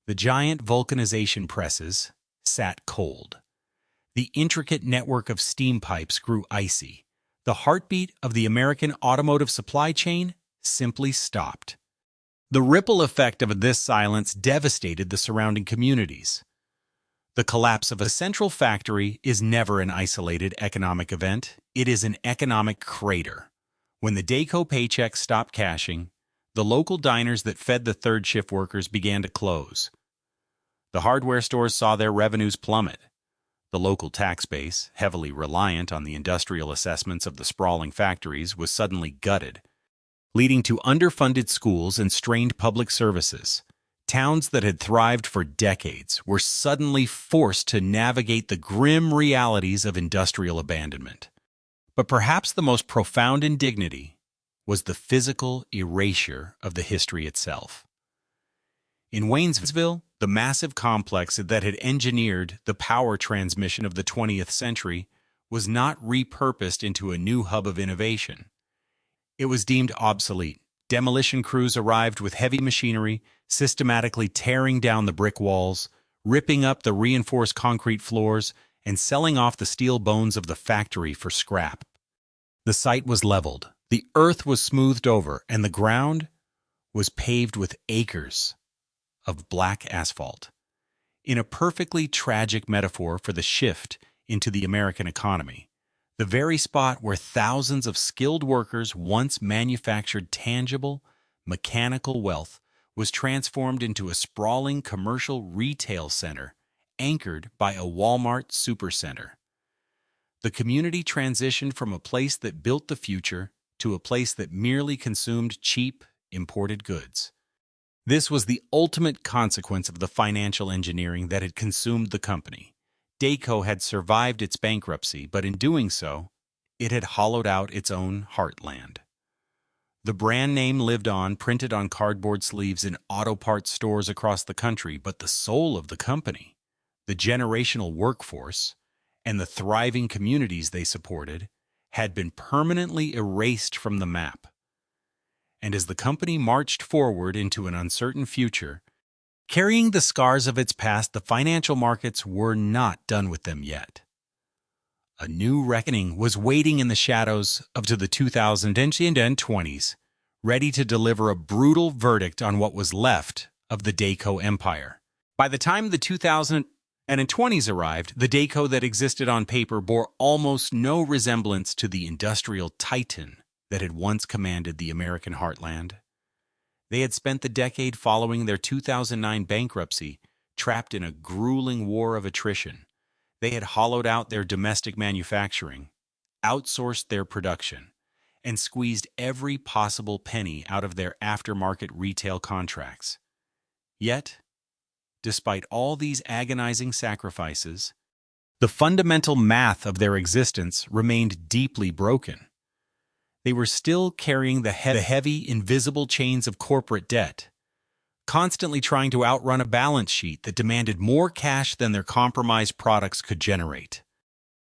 The giant vulcanization presses sat cold. The intricate network of steam pipes grew icy. The heartbeat of the American automotive supply chain simply stopped. The ripple effect of this silence devastated the surrounding communities. The collapse of a central factory is never an isolated economic event. It is an economic crater. When the Dayco paychecks stopped cashing, the local diners that fed the third shift workers began to close. The hardware stores saw their revenues plummet. The local tax base, heavily reliant on the industrial assessments of the sprawling factories, was suddenly gutted, leading to underfunded schools and strained public services. Towns that had thrived for decades were suddenly forced to navigate the grim realities of industrial abandonment. But perhaps the most profound indignity was the physical erasure of the history itself. In Waynesville, the massive complex that had engineered the power transmission of the 20th century was not repurposed into a new hub of innovation. It was deemed obsolete. Demolition crews arrived with heavy machinery, systematically tearing down the brick walls, ripping up the reinforced concrete floors, and selling off the steel bones of the factory for scrap. The site was leveled, the earth was smoothed over, and the ground was paved with acres of black asphalt. In a perfectly tragic metaphor for the shift into the American economy, the very spot where thousands of skilled workers once manufactured tangible, mechanical wealth was transformed into a sprawling commercial retail center anchored by a Walmart supercenter. The community transitioned from a place that built the future to a place that merely consumed cheap, imported goods. This was the ultimate consequence of the financial engineering that had consumed the company. Dayco had survived its bankruptcy, but in doing so, it had hollowed out its own heartland. The brand name lived on, printed on cardboard sleeves in auto parts stores across the country, but the soul of the company, the generational workforce, and the thriving communities they supported had been permanently erased from the map. And as the company marched forward into an uncertain future, carrying the scars of its past, the financial markets were not done with them yet. A new reckoning was waiting in the shadows of the 2020s, ready to deliver a brutal verdict on what was left of the Dayco empire. By the time the 2020s arrived, the Dayco that existed on paper bore almost no resemblance to the industrial titan that had once commanded the American heartland. They had spent the decade following their 2009 bankruptcy trapped in a grueling war of attrition. They had hollowed out their domestic manufacturing, outsourced their production, and squeezed every possible penny out of their aftermarket retail contracts. Yet, despite all these agonizing sacrifices, the fundamental math of their existence remained deeply broken. They were still carrying the heavy, invisible chains of corporate debt, constantly trying to outrun a balance sheet that demanded more cash than their compromised products could generate.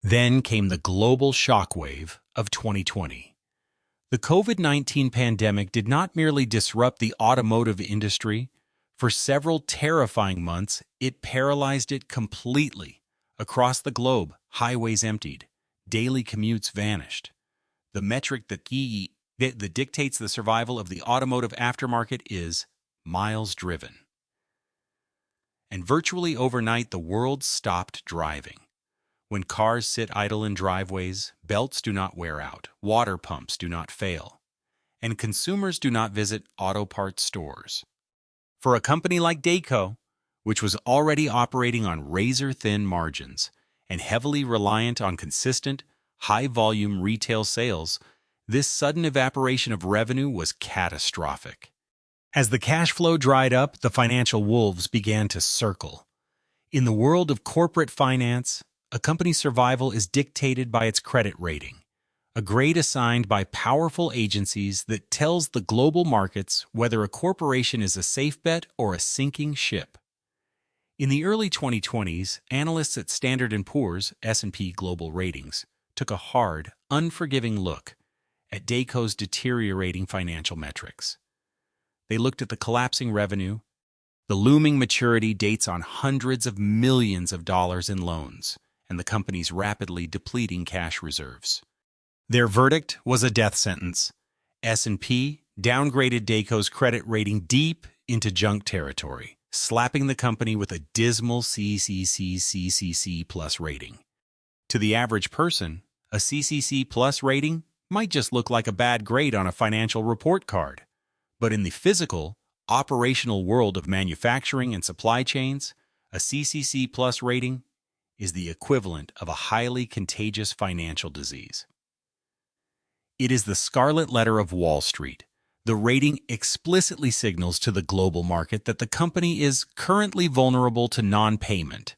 Then came the global shockwave of 2020. The COVID-19 pandemic did not merely disrupt the automotive industry. For several terrifying months, it paralyzed it completely. Across the globe, highways emptied, daily commutes vanished. The metric that dictates the survival of the automotive aftermarket is miles driven. And virtually overnight, the world stopped driving. When cars sit idle in driveways, belts do not wear out, water pumps do not fail, and consumers do not visit auto parts stores. For a company like Dayco, which was already operating on razor-thin margins and heavily reliant on consistent, high-volume retail sales, this sudden evaporation of revenue was catastrophic. As the cash flow dried up, the financial wolves began to circle. In the world of corporate finance, a company's survival is dictated by its credit rating, a grade assigned by powerful agencies that tells the global markets whether a corporation is a safe bet or a sinking ship. In the early 2020s, analysts at Standard & Poor's S&P Global Ratings took a hard, unforgiving look at Dayco's deteriorating financial metrics. They looked at the collapsing revenue, the looming maturity dates on hundreds of millions of dollars in loans, and the company's rapidly depleting cash reserves. Their verdict was a death sentence. S&P downgraded Dayco's credit rating deep into junk territory, slapping the company with a dismal CCC plus rating. To the average person, a CCC plus rating might just look like a bad grade on a financial report card. But in the physical, operational world of manufacturing and supply chains, a CCC plus rating is the equivalent of a highly contagious financial disease. It is the scarlet letter of Wall Street. The rating explicitly signals to the global market that the company is currently vulnerable to non-payment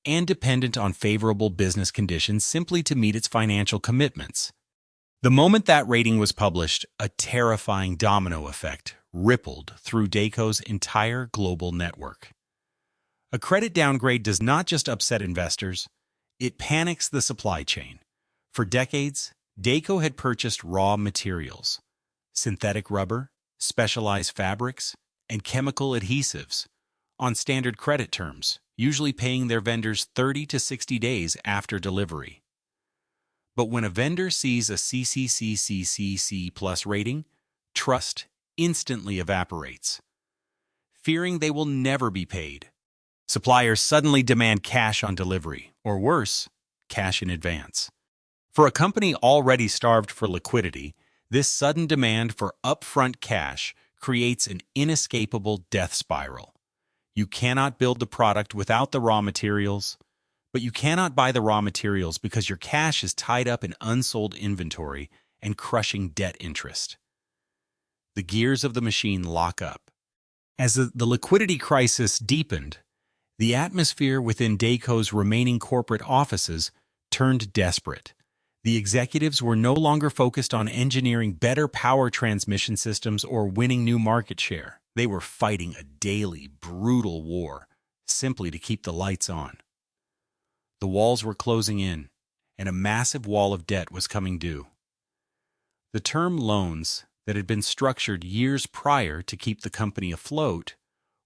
and dependent on favorable business conditions simply to meet its financial commitments. The moment that rating was published, a terrifying domino effect rippled through Dayco's entire global network. A credit downgrade does not just upset investors, it panics the supply chain. For decades, Dayco had purchased raw materials, synthetic rubber, specialized fabrics, and chemical adhesives on standard credit terms, usually paying their vendors 30 to 60 days after delivery. But when a vendor sees a CCC plus rating, trust instantly evaporates. Fearing they will never be paid, suppliers suddenly demand cash on delivery, or worse, cash in advance. For a company already starved for liquidity, this sudden demand for upfront cash creates an inescapable death spiral. You cannot build the product without the raw materials, but you cannot buy the raw materials because your cash is tied up in unsold inventory and crushing debt interest. The gears of the machine lock up. As the liquidity crisis deepened, the atmosphere within Dayco's remaining corporate offices turned desperate. The executives were no longer focused on engineering better power transmission systems or winning new market share. They were fighting a daily, brutal war simply to keep the lights on. The walls were closing in, and a massive wall of debt was coming due. The term loans that had been structured years prior to keep the company afloat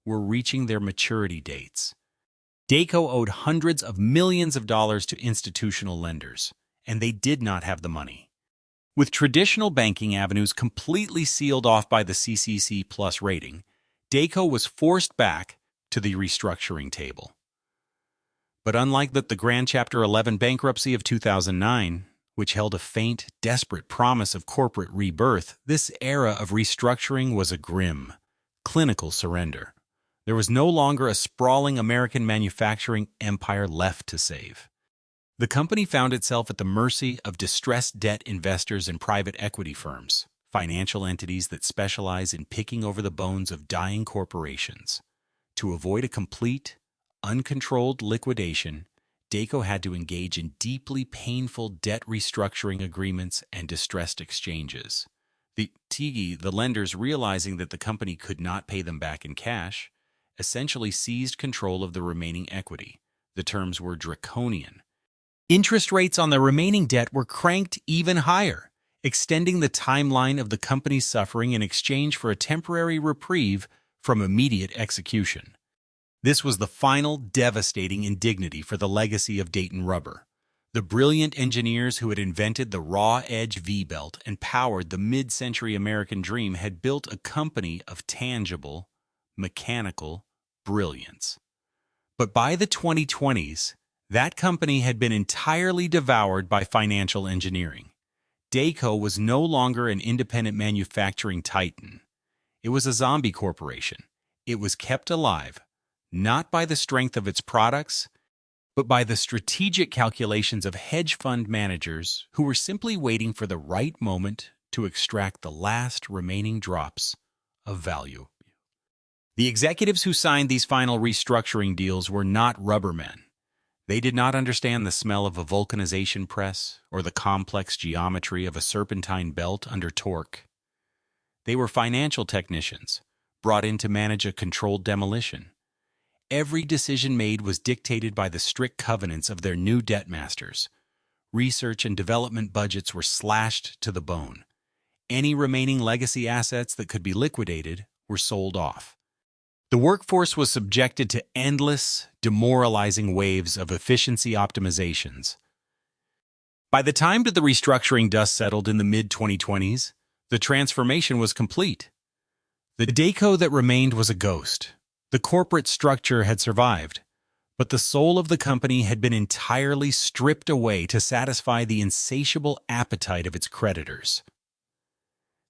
were reaching their maturity dates. Dayco owed hundreds of millions of dollars to institutional lenders, and they did not have the money. With traditional banking avenues completely sealed off by the CCC Plus rating, Dayco was forced back to the restructuring table. But unlike the Grand Chapter 11 bankruptcy of 2009, which held a faint, desperate promise of corporate rebirth, this era of restructuring was a grim, clinical surrender. There was no longer a sprawling American manufacturing empire left to save. The company found itself at the mercy of distressed debt investors and private equity firms, financial entities that specialize in picking over the bones of dying corporations. To avoid a complete, uncontrolled liquidation, Dayco had to engage in deeply painful debt restructuring agreements and distressed exchanges. The lenders, realizing that the company could not pay them back in cash, essentially seized control of the remaining equity. The terms were draconian. Interest rates on the remaining debt were cranked even higher, extending the timeline of the company's suffering in exchange for a temporary reprieve from immediate execution. This was the final devastating indignity for the legacy of Dayton Rubber. The brilliant engineers who had invented the raw-edge V-belt and powered the mid-century American dream had built a company of tangible, mechanical brilliance. But by the 2020s, that company had been entirely devoured by financial engineering. Dayco was no longer an independent manufacturing titan. It was a zombie corporation. It was kept alive, not by the strength of its products, but by the strategic calculations of hedge fund managers who were simply waiting for the right moment to extract the last remaining drops of value. The executives who signed these final restructuring deals were not rubbermen. They did not understand the smell of a vulcanization press or the complex geometry of a serpentine belt under torque. They were financial technicians, brought in to manage a controlled demolition. Every decision made was dictated by the strict covenants of their new debt masters. Research and development budgets were slashed to the bone. Any remaining legacy assets that could be liquidated were sold off. The workforce was subjected to endless, demoralizing waves of efficiency optimizations. By the time that the restructuring dust settled in the mid-2020s, the transformation was complete. The Dayco that remained was a ghost. The corporate structure had survived, but the soul of the company had been entirely stripped away to satisfy the insatiable appetite of its creditors.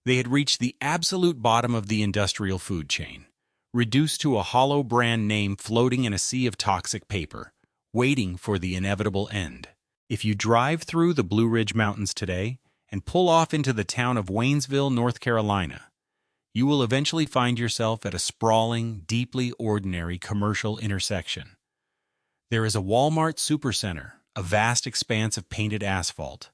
They had reached the absolute bottom of the industrial food chain, reduced to a hollow brand name floating in a sea of toxic paper, waiting for the inevitable end. If you drive through the Blue Ridge Mountains today and pull off into the town of Waynesville, North Carolina, you will eventually find yourself at a sprawling, deeply ordinary commercial intersection. There is a Walmart supercenter, a vast expanse of painted asphalt,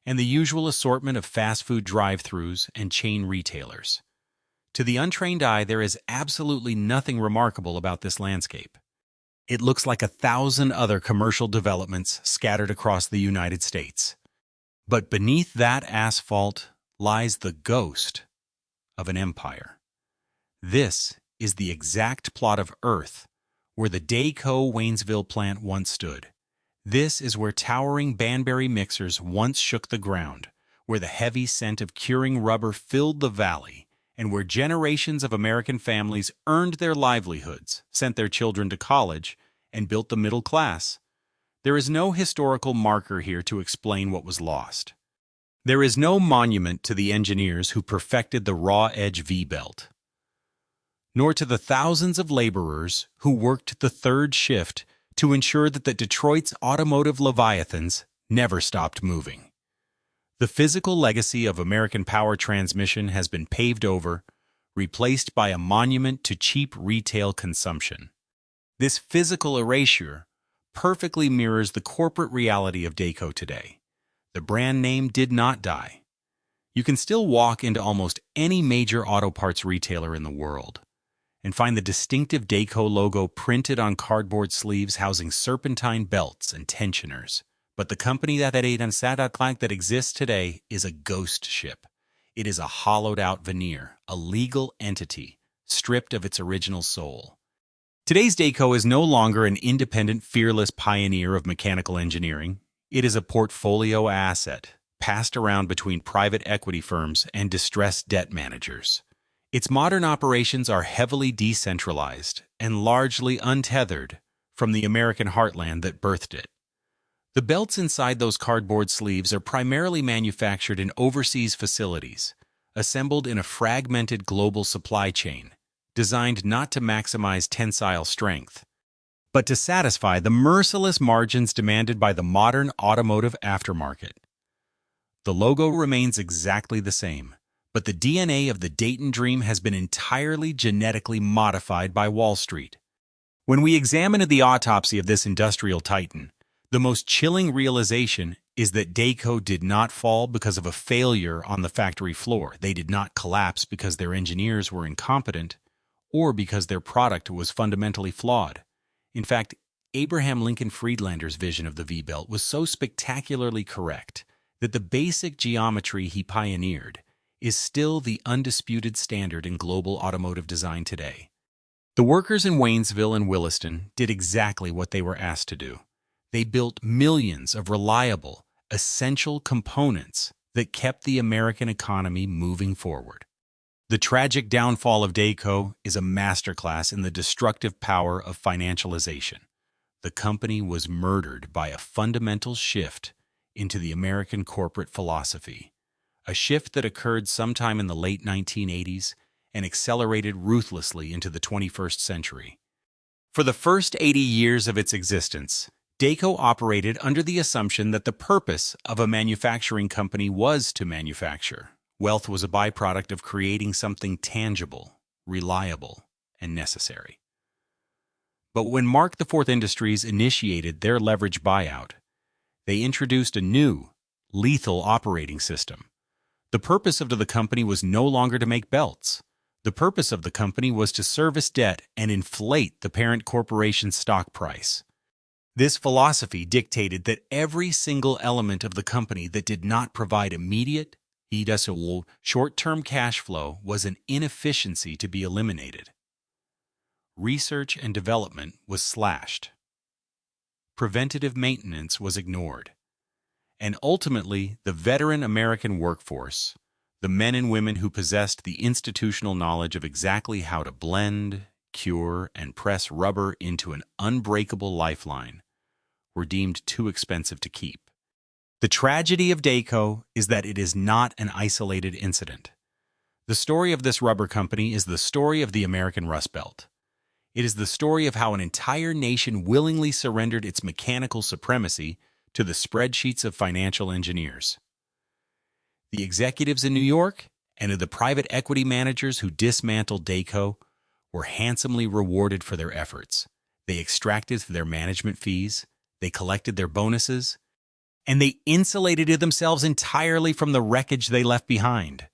and the usual assortment of fast food drive-thrus and chain retailers. To the untrained eye, there is absolutely nothing remarkable about this landscape. It looks like 1,000 other commercial developments scattered across the United States. But beneath that asphalt lies the ghost of an empire. This is the exact plot of Earth where the Dayco Waynesville plant once stood. This is where towering Banbury mixers once shook the ground, where the heavy scent of curing rubber filled the valley, and where generations of American families earned their livelihoods, sent their children to college, and built the middle class. There is no historical marker here to explain what was lost. There is no monument to the engineers who perfected the raw-edge V-belt, nor to the thousands of laborers who worked the third shift to ensure that Detroit's automotive leviathans never stopped moving. The physical legacy of American power transmission has been paved over, replaced by a monument to cheap retail consumption. This physical erasure perfectly mirrors the corporate reality of Dayco today. The brand name did not die. You can still walk into almost any major auto parts retailer in the world and find the distinctive Dayco logo printed on cardboard sleeves housing serpentine belts and tensioners. But the company that exists today is a ghost ship. It is a hollowed-out veneer, a legal entity, stripped of its original soul. Today's Dayco is no longer an independent, fearless pioneer of mechanical engineering. It is a portfolio asset, passed around between private equity firms and distressed debt managers. Its modern operations are heavily decentralized and largely untethered from the American heartland that birthed it. The belts inside those cardboard sleeves are primarily manufactured in overseas facilities, assembled in a fragmented global supply chain, designed not to maximize tensile strength, but to satisfy the merciless margins demanded by the modern automotive aftermarket. The logo remains exactly the same, but the DNA of the Dayton dream has been entirely genetically modified by Wall Street. When we examine the autopsy of this industrial titan, the most chilling realization is that Dayco did not fall because of a failure on the factory floor. They did not collapse because their engineers were incompetent or because their product was fundamentally flawed. In fact, Abraham Lincoln Friedlander's vision of the V-belt was so spectacularly correct that the basic geometry he pioneered is still the undisputed standard in global automotive design today. The workers in Waynesville and Williston did exactly what they were asked to do. They built millions of reliable, essential components that kept the American economy moving forward. The tragic downfall of Dayco is a masterclass in the destructive power of financialization. The company was murdered by a fundamental shift into the American corporate philosophy, a shift that occurred sometime in the late 1980s and accelerated ruthlessly into the 21st century. For the first 80 years of its existence, Dayco operated under the assumption that the purpose of a manufacturing company was to manufacture. Wealth was a byproduct of creating something tangible, reliable, and necessary. But when Mark IV Industries initiated their leverage buyout, they introduced a new, lethal operating system. The purpose of the company was no longer to make belts. The purpose of the company was to service debt and inflate the parent corporation's stock price. This philosophy dictated that every single element of the company that did not provide immediate, short-term cash flow was an inefficiency to be eliminated. Research and development was slashed. Preventative maintenance was ignored. And ultimately, the veteran American workforce, the men and women who possessed the institutional knowledge of exactly how to blend, cure, and press rubber into an unbreakable lifeline, were deemed too expensive to keep. The tragedy of Dayco is that it is not an isolated incident. The story of this rubber company is the story of the American Rust Belt. It is the story of how an entire nation willingly surrendered its mechanical supremacy to the spreadsheets of financial engineers. The executives in New York and the private equity managers who dismantled Dayco were handsomely rewarded for their efforts. They extracted their management fees, they collected their bonuses, and they insulated themselves entirely from the wreckage they left behind.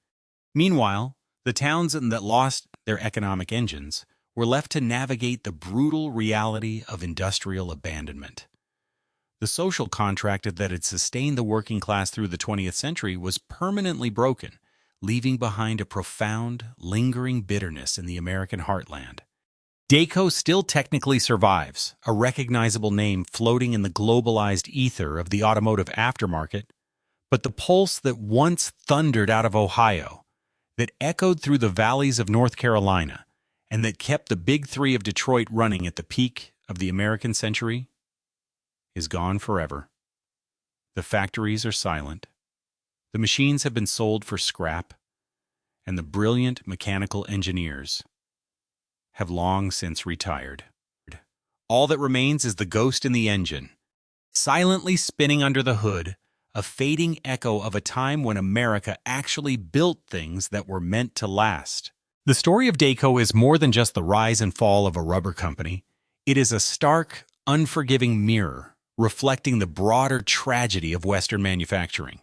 Meanwhile, the towns that lost their economic engines were left to navigate the brutal reality of industrial abandonment. The social contract that had sustained the working class through the 20th century was permanently broken, leaving behind a profound, lingering bitterness in the American heartland. Dayco still technically survives, a recognizable name floating in the globalized ether of the automotive aftermarket, but the pulse that once thundered out of Ohio, that echoed through the valleys of North Carolina, and that kept the Big Three of Detroit running at the peak of the American century, is gone forever. The factories are silent. The machines have been sold for scrap, and the brilliant mechanical engineers have long since retired. All that remains is the ghost in the engine, silently spinning under the hood, a fading echo of a time when America actually built things that were meant to last. The story of Dayco is more than just the rise and fall of a rubber company. It is a stark, unforgiving mirror reflecting the broader tragedy of Western manufacturing.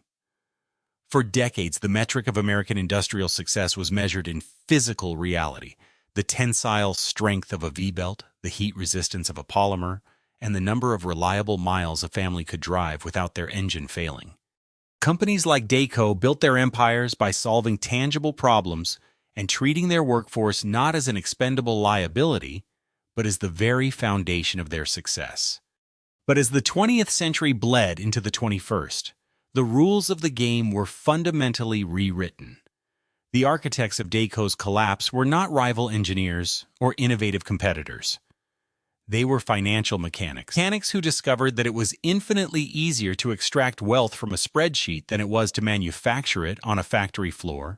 For decades, the metric of American industrial success was measured in physical reality: the tensile strength of a V-belt, the heat resistance of a polymer, and the number of reliable miles a family could drive without their engine failing. Companies like Dayco built their empires by solving tangible problems and treating their workforce not as an expendable liability, but as the very foundation of their success. But as the 20th century bled into the 21st, the rules of the game were fundamentally rewritten. The architects of Dayco's collapse were not rival engineers or innovative competitors. They were financial mechanics who discovered that it was infinitely easier to extract wealth from a spreadsheet than it was to manufacture it on a factory floor.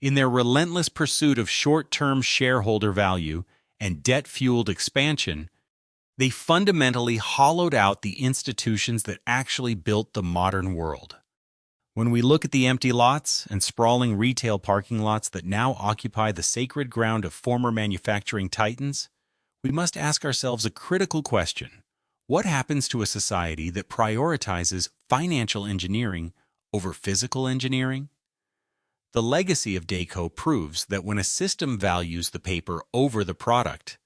In their relentless pursuit of short-term shareholder value and debt-fueled expansion, they fundamentally hollowed out the institutions that actually built the modern world. When we look at the empty lots and sprawling retail parking lots that now occupy the sacred ground of former manufacturing titans, we must ask ourselves a critical question: what happens to a society that prioritizes financial engineering over physical engineering? The legacy of Dayco proves that when a system values the paper over the product,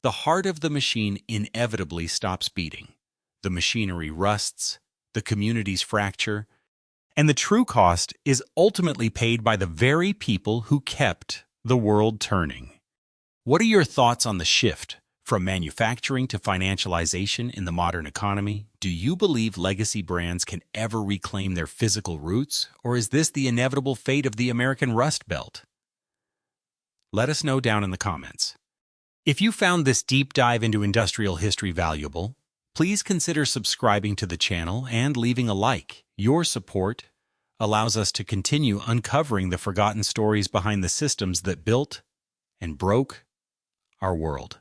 the heart of the machine inevitably stops beating. The machinery rusts, the communities fracture, and the true cost is ultimately paid by the very people who kept the world turning. What are your thoughts on the shift from manufacturing to financialization in the modern economy? Do you believe legacy brands can ever reclaim their physical roots, or is this the inevitable fate of the American Rust Belt? Let us know down in the comments. If you found this deep dive into industrial history valuable, please consider subscribing to the channel and leaving a like. Your support allows us to continue uncovering the forgotten stories behind the systems that built and broke our world.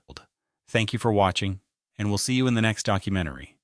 Thank you for watching, and we'll see you in the next documentary.